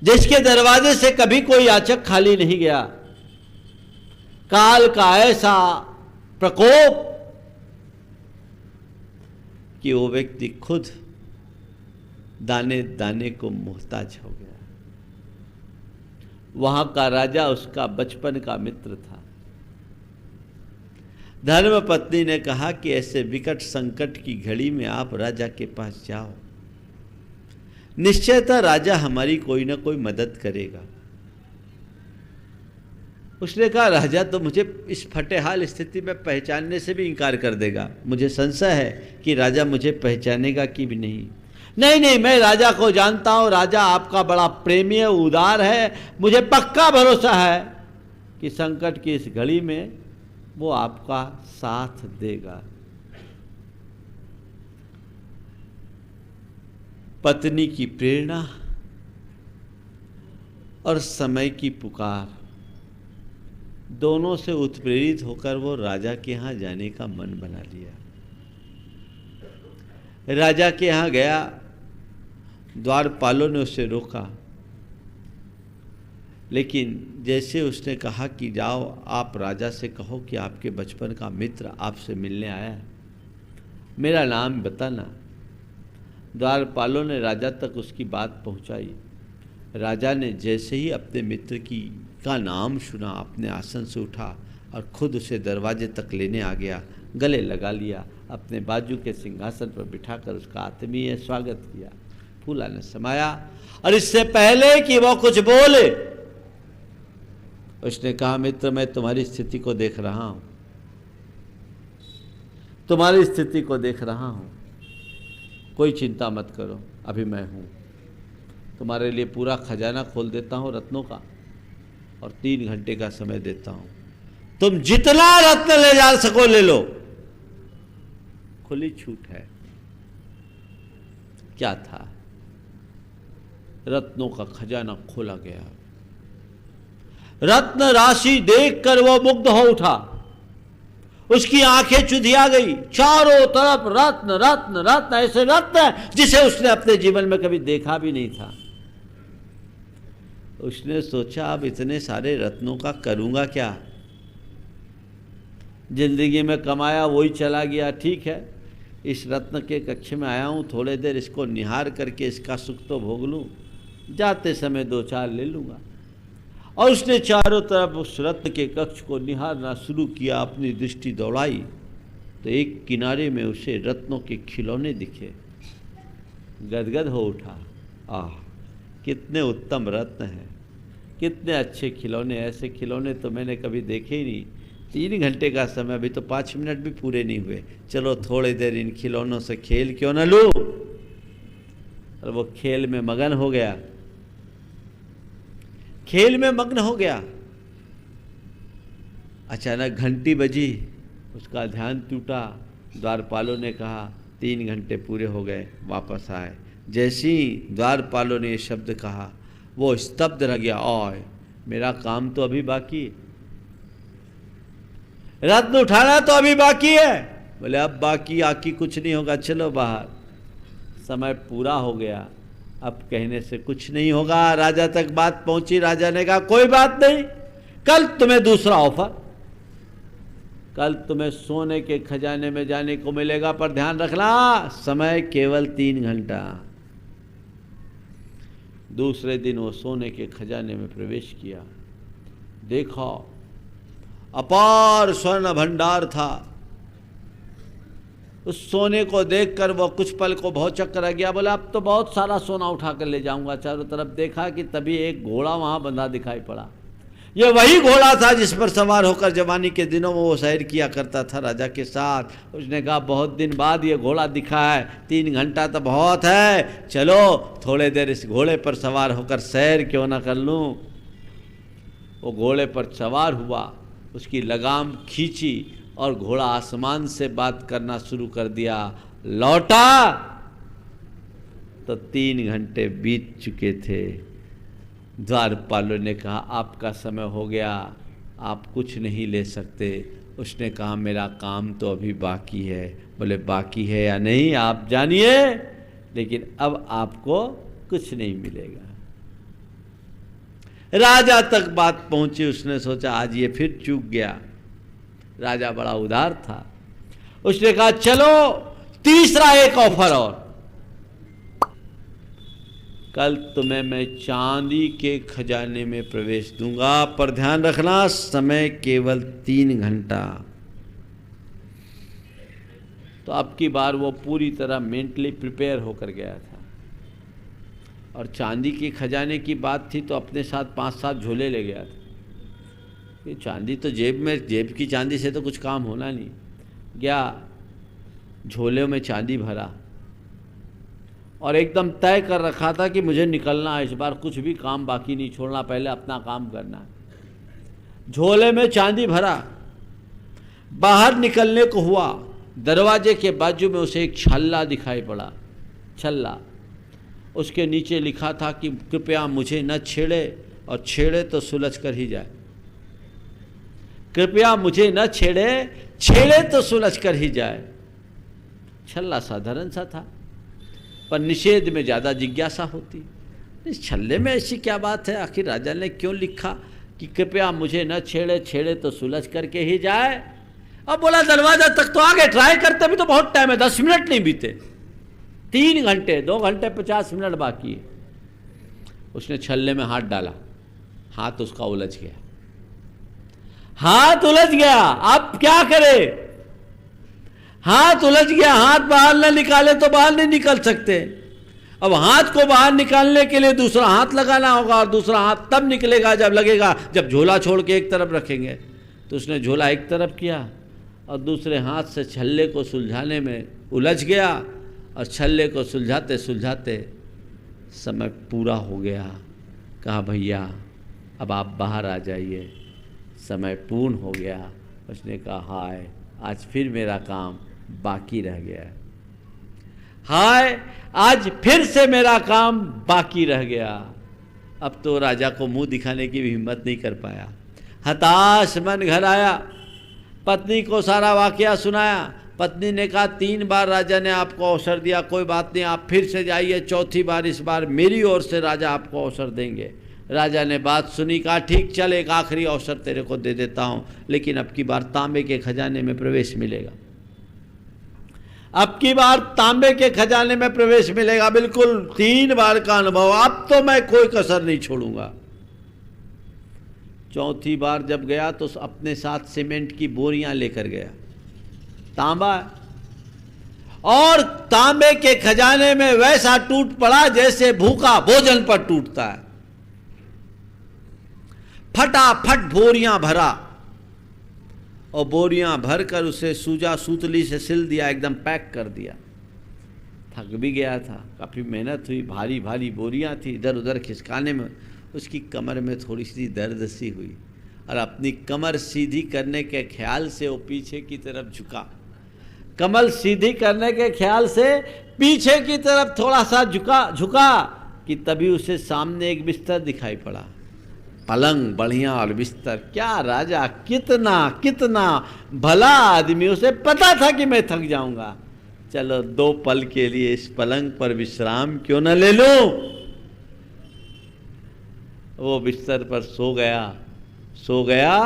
जिसके दरवाजे से कभी कोई याचक खाली नहीं गया, काल का ऐसा प्रकोप कि वो व्यक्ति खुद दाने दाने को मोहताज हो गया। वहां का राजा उसका बचपन का मित्र था। धर्म पत्नी ने कहा कि ऐसे विकट संकट की घड़ी में आप राजा के पास जाओ, निश्चयतः राजा हमारी कोई ना कोई मदद करेगा। उसने कहा, राजा तो मुझे इस फटेहाल स्थिति में पहचानने से भी इनकार कर देगा। मुझे संशय है कि राजा मुझे पहचानेगा कि भी नहीं। नहीं नहीं, मैं राजा को जानता हूं, राजा आपका बड़ा प्रेमी है, उदार है, मुझे पक्का भरोसा है कि संकट की इस घड़ी में वो आपका साथ देगा। पत्नी की प्रेरणा और समय की पुकार दोनों से उत्प्रेरित होकर वो राजा के यहाँ जाने का मन बना लिया। राजा के यहाँ गया, द्वारपालों ने उसे रोका, लेकिन जैसे उसने कहा कि जाओ आप राजा से कहो कि आपके बचपन का मित्र आपसे मिलने आया है, मेरा नाम बताना। द्वारपालों ने राजा तक उसकी बात पहुंचाई। राजा ने जैसे ही अपने मित्र का नाम सुना, अपने आसन से उठा और खुद उसे दरवाजे तक लेने आ गया, गले लगा लिया, अपने बाजू के सिंहासन पर बिठाकर उसका आत्मीय स्वागत किया, फूला ने समाया। और इससे पहले कि वो कुछ बोले, उसने कहा, मित्र मैं तुम्हारी स्थिति को देख रहा हूं, तुम्हारी स्थिति को देख रहा हूं, कोई चिंता मत करो, अभी मैं हूं, तुम्हारे लिए पूरा खजाना खोल देता हूं रत्नों का और 3 घंटे का समय देता हूं, तुम जितना रत्न ले जा सको ले लो, खुली छूट है। क्या था? रत्नों का खजाना खोला गया। रत्न राशि देखकर वो मुग्ध हो उठा, उसकी आंखें चुधिया गई। चारों तरफ रत्न रत्न रत्न, ऐसे रत्न जिसे उसने अपने जीवन में कभी देखा भी नहीं था। उसने सोचा, अब इतने सारे रत्नों का करूंगा क्या? जिंदगी में कमाया वही चला गया, ठीक है, इस रत्न के कक्ष में आया हूं, थोड़े देर इसको निहार करके इसका सुख तो भोग लूं, जाते समय 2-4 ले लूंगा। और उसने चारों तरफ उस रत्न के कक्ष को निहारना शुरू किया, अपनी दृष्टि दौड़ाई तो एक किनारे में उसे रत्नों के खिलौने दिखे। गदगद हो उठा, आह कितने उत्तम रत्न हैं, कितने अच्छे खिलौने, ऐसे खिलौने तो मैंने कभी देखे ही नहीं। 3 घंटे का समय, अभी तो 5 मिनट भी पूरे नहीं हुए, चलो थोड़ी देर इन खिलौनों से खेल क्यों न लूं। और वो खेल में मगन हो गया, खेल में मग्न हो गया। अचानक घंटी बजी, उसका ध्यान टूटा। द्वारपालों ने कहा 3 घंटे पूरे हो गए, वापस आए। जैसे ही द्वारपालों ने ये शब्द कहा वो स्तब्ध रह गया, ओए मेरा काम तो अभी बाकी, रत्न उठाना तो अभी बाकी है। बोले अब बाकी आकी कुछ नहीं होगा, चलो बाहर, समय पूरा हो गया, अब कहने से कुछ नहीं होगा। राजा तक बात पहुंची, राजा ने कहा कोई बात नहीं, कल तुम्हें दूसरा ऑफर, कल तुम्हें सोने के खजाने में जाने को मिलेगा, पर ध्यान रखना समय केवल 3 घंटा। दूसरे दिन वो सोने के खजाने में प्रवेश किया, देखा अपार स्वर्ण भंडार था। उस सोने को देखकर वो कुछ पल को भौचक्कर रह गया, बोला अब तो बहुत सारा सोना उठा कर ले जाऊंगा। चारों तरफ देखा कि तभी एक घोड़ा वहां बंधा दिखाई पड़ा। ये वही घोड़ा था जिस पर सवार होकर जवानी के दिनों में वो सैर किया करता था राजा के साथ। उसने कहा बहुत दिन बाद ये घोड़ा दिखा है, 3 घंटा तो बहुत है, चलो थोड़े देर इस घोड़े पर सवार होकर सैर क्यों ना कर लूं। वो घोड़े पर सवार हुआ, उसकी लगाम खींची और घोड़ा आसमान से बात करना शुरू कर दिया। लौटा तो 3 घंटे बीत चुके थे। द्वारपालों ने कहा आपका समय हो गया, आप कुछ नहीं ले सकते। उसने कहा मेरा काम तो अभी बाकी है। बोले बाकी है या नहीं आप जानिए, लेकिन अब आपको कुछ नहीं मिलेगा। राजा तक बात पहुंची, उसने सोचा आज ये फिर चूक गया। राजा बड़ा उदार था, उसने कहा चलो तीसरा एक ऑफर और, कल तुम्हें मैं चांदी के खजाने में प्रवेश दूंगा, पर ध्यान रखना समय केवल 3 घंटा। तो अब की बार वो पूरी तरह मेंटली प्रिपेयर होकर गया था। और चांदी के खजाने की बात थी तो अपने साथ 5-7 झोले ले गया था। ये चांदी तो जेब की चांदी से तो कुछ काम होना नहीं। गया, झोले में चांदी भरा और एकदम तय कर रखा था कि मुझे निकलना है, इस बार कुछ भी काम बाकी नहीं छोड़ना, पहले अपना काम करना है। झोले में चांदी भरा, बाहर निकलने को हुआ, दरवाजे के बाजू में उसे एक छल्ला दिखाई पड़ा। छल्ला, उसके नीचे लिखा था कि कृपया मुझे न छेड़े, और छेड़े तो सुलझ कर ही जाए। कृपया मुझे न छेड़े, छेड़े तो सुलझ कर ही जाए। छल्ला साधारण सा था, पर निषेध में ज़्यादा जिज्ञासा होती। इस छल्ले में ऐसी क्या बात है, आखिर राजा ने क्यों लिखा कि कृपया मुझे न छेड़े, छेड़े तो सुलझ करके ही जाए। अब बोला दरवाजा तक तो आ गए, ट्राई करते भी तो बहुत टाइम है, 10 मिनट नहीं बीते, 3 घंटे, 2 घंटे 50 मिनट बाकी है। उसने छल्ले में हाथ डाला, हाथ उसका उलझ गया। हाथ उलझ गया, अब क्या करे। हाथ उलझ गया, हाथ बाहर न निकाले तो बाहर नहीं निकल सकते। अब हाथ को बाहर निकालने के लिए दूसरा हाथ लगाना होगा, और दूसरा हाथ तब निकलेगा जब लगेगा जब झोला छोड़ के एक तरफ रखेंगे। तो उसने झोला एक तरफ किया और दूसरे हाथ से छल्ले को सुलझाने में उलझ गया, और छल्ले को सुलझाते सुलझाते समय पूरा हो गया। कहा भैया अब आप बाहर आ जाइए, समय पूर्ण हो गया। उसने कहा हाय आज फिर मेरा काम बाकी रह गया। हाय आज फिर से मेरा काम बाकी रह गया। अब तो राजा को मुंह दिखाने की भी हिम्मत नहीं कर पाया। हताश मन घर आया, पत्नी को सारा वाकया सुनाया। पत्नी ने कहा 3 बार राजा ने आपको अवसर दिया, कोई बात नहीं, आप फिर से जाइए, 4थी बार इस बार मेरी ओर से राजा आपको अवसर देंगे। राजा ने बात सुनी, कहा ठीक चल, एक आखिरी अवसर तेरे को दे देता हूँ, लेकिन अब की बार तांबे के खजाने में प्रवेश मिलेगा। अब की बार तांबे के खजाने में प्रवेश मिलेगा, बिल्कुल 3 बार का अनुभव, अब तो मैं कोई कसर नहीं छोड़ूंगा। 4थी बार जब गया तो अपने साथ सीमेंट की बोरियां लेकर गया, तांबा, और तांबे के खजाने में वैसा टूट पड़ा जैसे भूखा भोजन पर टूटता है। फटाफट बोरियां भरा, और बोरियां भरकर उसे सूजा सूतली से सिल दिया, एकदम पैक कर दिया। थक भी गया था, काफ़ी मेहनत हुई, भारी भारी बोरियां थी, इधर उधर खिसकाने में उसकी कमर में थोड़ी सी दर्द सी हुई, और अपनी कमर सीधी करने के ख्याल से वो पीछे की तरफ झुका। कमर सीधी करने के ख्याल से पीछे की तरफ थोड़ा सा झुका कि तभी उसे सामने एक बिस्तर दिखाई पड़ा। पलंग बढ़िया और बिस्तर, क्या राजा, कितना कितना भला आदमी, उसे पता था कि मैं थक जाऊंगा, चलो 2 पल के लिए इस पलंग पर विश्राम क्यों न ले लूं। वो बिस्तर पर सो गया, सो गया,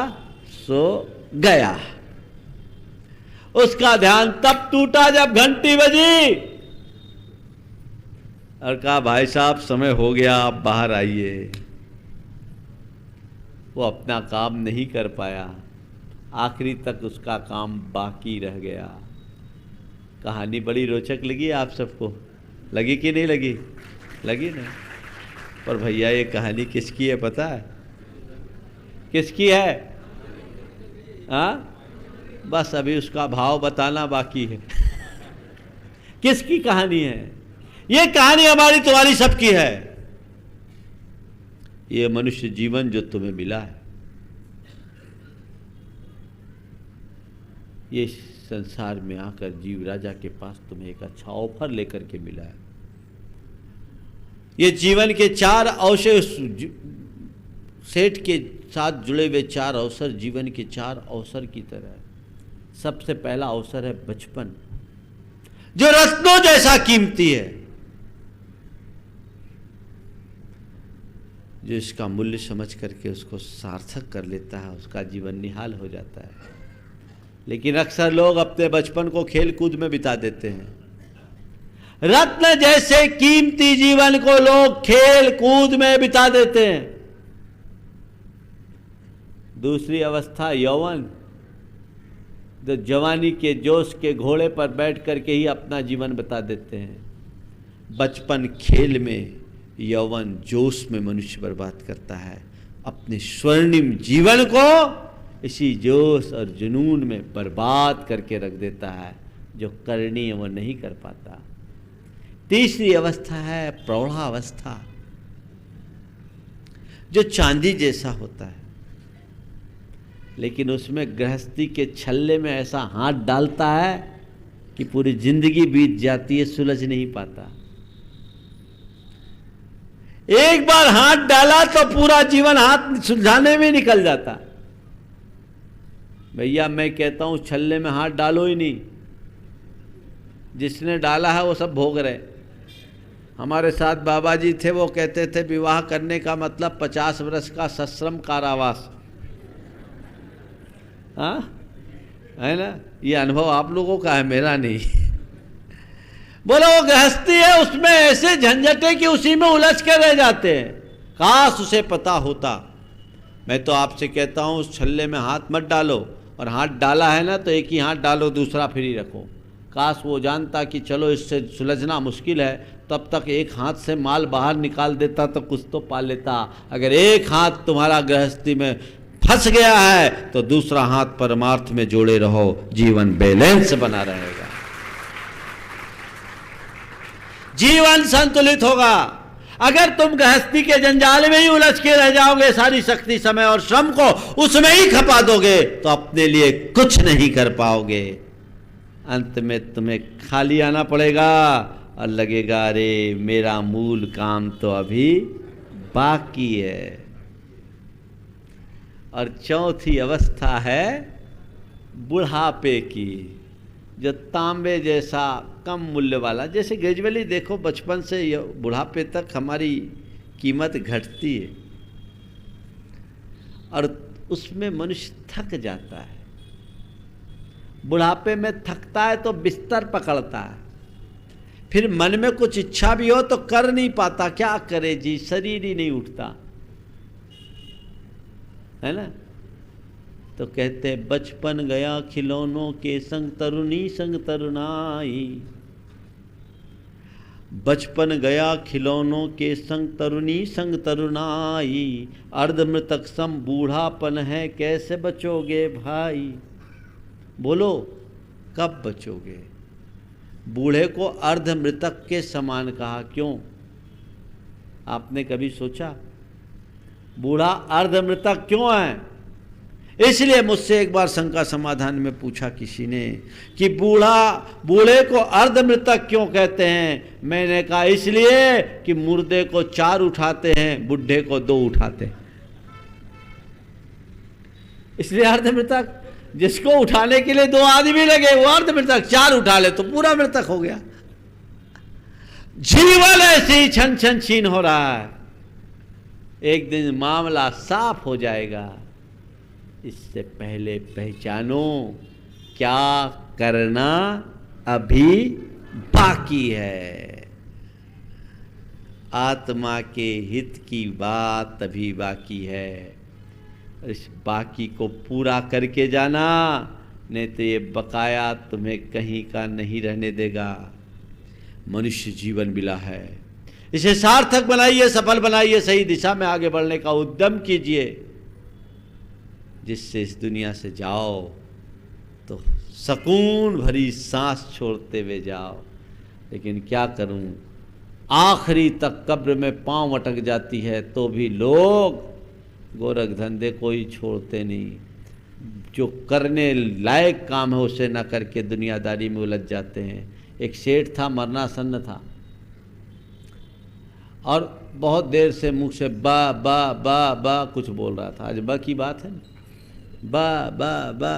सो गया। उसका ध्यान तब टूटा जब घंटी बजी और कहा भाई साहब समय हो गया, आप बाहर आइए। वो अपना काम नहीं कर पाया, आखिरी तक उसका काम बाकी रह गया। कहानी बड़ी रोचक लगी आप सबको? लगी कि नहीं लगी? लगी ना? पर भैया ये कहानी किसकी है पता है? किसकी है? हाँ, बस अभी उसका भाव बताना बाकी है। किसकी कहानी है? ये कहानी हमारी तुम्हारी सबकी है। ये मनुष्य जीवन जो तुम्हें मिला है, ये संसार में आकर जीव राजा के पास तुम्हें एक अच्छा ऑफर लेकर के मिला है। ये जीवन के 4 अवसर, सेठ के साथ जुड़े हुए 4 अवसर जीवन के 4 अवसर की तरह है। सबसे पहला अवसर है बचपन, जो रत्नों जैसा कीमती है, जो इसका मूल्य समझ करके उसको सार्थक कर लेता है, उसका जीवन निहाल हो जाता है। लेकिन अक्सर लोग अपने बचपन को खेल कूद में बिता देते हैं। रत्न जैसे कीमती जीवन को लोग खेल कूद में बिता देते हैं। दूसरी अवस्था यौवन, जो जवानी के जोश के घोड़े पर बैठ करके ही अपना जीवन बिता देते हैं। बचपन खेल में, यौवन जोश में मनुष्य बर्बाद करता है। अपने स्वर्णिम जीवन को इसी जोश और जुनून में बर्बाद करके रख देता है। जो करनी है वो नहीं कर पाता। तीसरी अवस्था है प्रौढ़ावस्था, जो चांदी जैसा होता है, लेकिन उसमें गृहस्थी के छल्ले में ऐसा हाथ डालता है कि पूरी जिंदगी बीत जाती है, सुलझ नहीं पाता। एक बार हाथ डाला तो पूरा जीवन हाथ सुलझाने में निकल जाता। भैया मैं कहता हूं छल्ले में हाथ डालो ही नहीं, जिसने डाला है वो सब भोग रहे। हमारे साथ बाबा जी थे, वो कहते थे विवाह करने का मतलब 50 वर्ष का सश्रम कारावास। हाँ है ना? ये अनुभव आप लोगों का है, मेरा नहीं। बोलो वो गृहस्थी है, उसमें ऐसे झंझटे कि उसी में उलझ के रह जाते हैं। काश उसे पता होता। मैं तो आपसे कहता हूं उस छल्ले में हाथ मत डालो, और हाथ डाला है ना तो एक ही हाथ डालो, दूसरा फ्री रखो। काश वो जानता कि चलो इससे सुलझना मुश्किल है, तब तक एक हाथ से माल बाहर निकाल देता तो कुछ तो पा लेता। अगर एक हाथ तुम्हारा गृहस्थी में फंस गया है तो दूसरा हाथ परमार्थ में जोड़े रहो, जीवन बैलेंस बना रहेगा, जीवन संतुलित होगा। अगर तुम गृहस्थी के जंजाल में ही उलझ के रह जाओगे, सारी शक्ति समय और श्रम को उसमें ही खपा दोगे, तो अपने लिए कुछ नहीं कर पाओगे। अंत में तुम्हें खाली आना पड़ेगा और लगेगा अरे मेरा मूल काम तो अभी बाकी है। और चौथी अवस्था है बुढ़ापे की, जो तांबे जैसा कम मूल्य वाला। जैसे ग्रेजुअली देखो बचपन से बुढ़ापे तक हमारी कीमत घटती है और उसमें मनुष्य थक जाता है। बुढ़ापे में थकता है तो बिस्तर पकड़ता है, फिर मन में कुछ इच्छा भी हो तो कर नहीं पाता। क्या करे जी, शरीर ही नहीं उठता है ना? तो कहते हैं बचपन गया खिलौनों के संग तरुणी संग तरुणाई। बचपन गया खिलौनों के संग तरुणी संग तरुणाई, अर्धमृतक सम बूढ़ापन है कैसे बचोगे भाई। बोलो कब बचोगे? बूढ़े को अर्धमृतक के समान कहा, क्यों? आपने कभी सोचा बूढ़ा अर्धमृतक क्यों है? इसलिए मुझसे एक बार शंका समाधान में पूछा किसी ने कि बूढ़े को अर्धमृतक क्यों कहते हैं। मैंने कहा इसलिए कि मुर्दे को 4 उठाते हैं, बुढ़े को 2 उठाते हैं, इसलिए अर्धमृतक। जिसको उठाने के लिए 2 आदमी लगे वो अर्धमृतक, 4 उठा ले तो पूरा मृतक हो गया। जीवन ऐसे ही छन छन छीन हो रहा है, एक दिन मामला साफ हो जाएगा। इससे पहले पहचानो क्या करना अभी बाकी है। आत्मा के हित की बात अभी बाकी है। इस बाकी को पूरा करके जाना, नहीं तो ये बकाया तुम्हें कहीं का नहीं रहने देगा। मनुष्य जीवन मिला है, इसे सार्थक बनाइए, सफल बनाइए, सही दिशा में आगे बढ़ने का उद्यम कीजिए, जिससे इस दुनिया से जाओ तो सुकून भरी सांस छोड़ते हुए जाओ। लेकिन क्या करूं, आखिरी तक कब्र में पांव अटक जाती है तो भी लोग गोरख धंधे कोई छोड़ते नहीं। जो करने लायक काम है उसे न करके दुनियादारी में उलझ जाते हैं। एक सेठ था, मरनासन्न था, और बहुत देर से मुंह से बा बा बा बा कुछ बोल रहा था। आज बा की बात है ना, बा बा बा,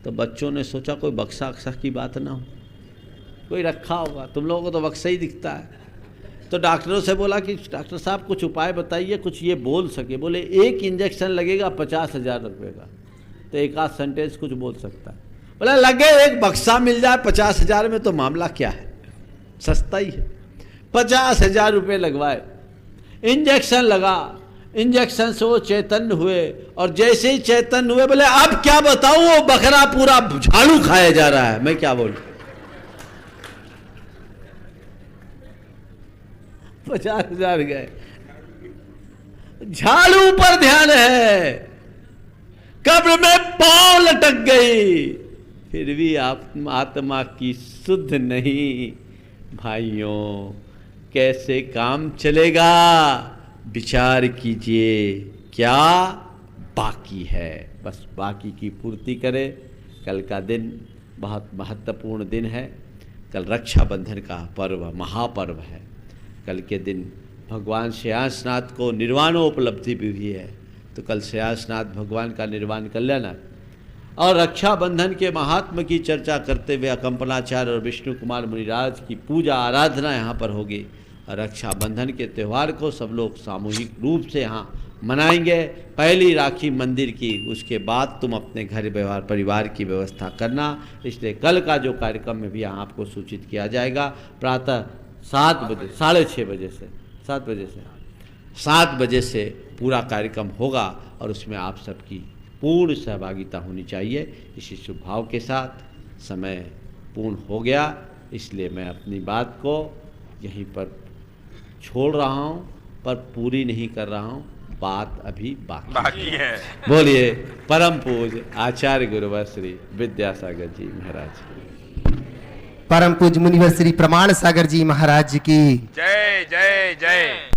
तो बच्चों ने सोचा कोई बक्सा अक्सा की बात ना हो, कोई रखा होगा, तुम लोगों को तो बक्सा ही दिखता है। तो डॉक्टरों से बोला कि डॉक्टर साहब कुछ उपाय बताइए, कुछ ये बोल सके। बोले एक इंजेक्शन लगेगा 50,000 रुपये का, तो एक आध सेंटेंस कुछ बोल सकता है। बोला लगे एक बक्सा मिल जाए 50,000 में तो मामला क्या है, सस्ता ही है। 50,000 रुपये लगवाए, इंजेक्शन लगा, इंजेक्शन से वो चैतन्य हुए, और जैसे ही चैतन्य हुए बोले अब क्या बताऊं, वो बकरा पूरा झाड़ू खाया जा रहा है, मैं क्या बोलूं। 50,000 गए, झाड़ू पर ध्यान है, कब्र में पांव लटक गई, फिर भी आत्मा की शुद्ध नहीं। भाइयों कैसे काम चलेगा, विचार कीजिए, क्या बाकी है, बस बाकी की पूर्ति करें। कल का दिन बहुत महत्वपूर्ण दिन है, कल रक्षाबंधन का पर्व, महापर्व है। कल के दिन भगवान श्रेयांसनाथ को निर्वाणोपलब्धि भी हुई है, तो कल श्रेयांसनाथ भगवान का निर्वाण कर लेना। और रक्षाबंधन के महात्म की चर्चा करते हुए कंपनाचार्य और विष्णु कुमार मुनिराज की पूजा आराधना यहाँ पर होगी। और रक्षाबंधन के त्यौहार को सब लोग सामूहिक रूप से यहाँ मनाएंगे। पहली राखी मंदिर की, उसके बाद तुम अपने घर व्यवहार परिवार की व्यवस्था करना। इसलिए कल का जो कार्यक्रम में भी यहाँ आपको सूचित किया जाएगा, प्रातः 7 बजे, 6:30 बजे से 7 बजे से पूरा कार्यक्रम होगा, और उसमें आप सबकी पूर्ण सहभागिता होनी चाहिए। इसी शुभ भाव के साथ समय पूर्ण हो गया, इसलिए मैं अपनी बात को यहीं पर छोड़ रहा हूँ, पर पूरी नहीं कर रहा हूँ, बात अभी बाकी है। बोलिए परम पूज्य आचार्य गुरुवर श्री विद्यासागर जी महाराज की, परम पूज्य मुनिवर श्री प्रमाण सागर जी महाराज की जय जय जय।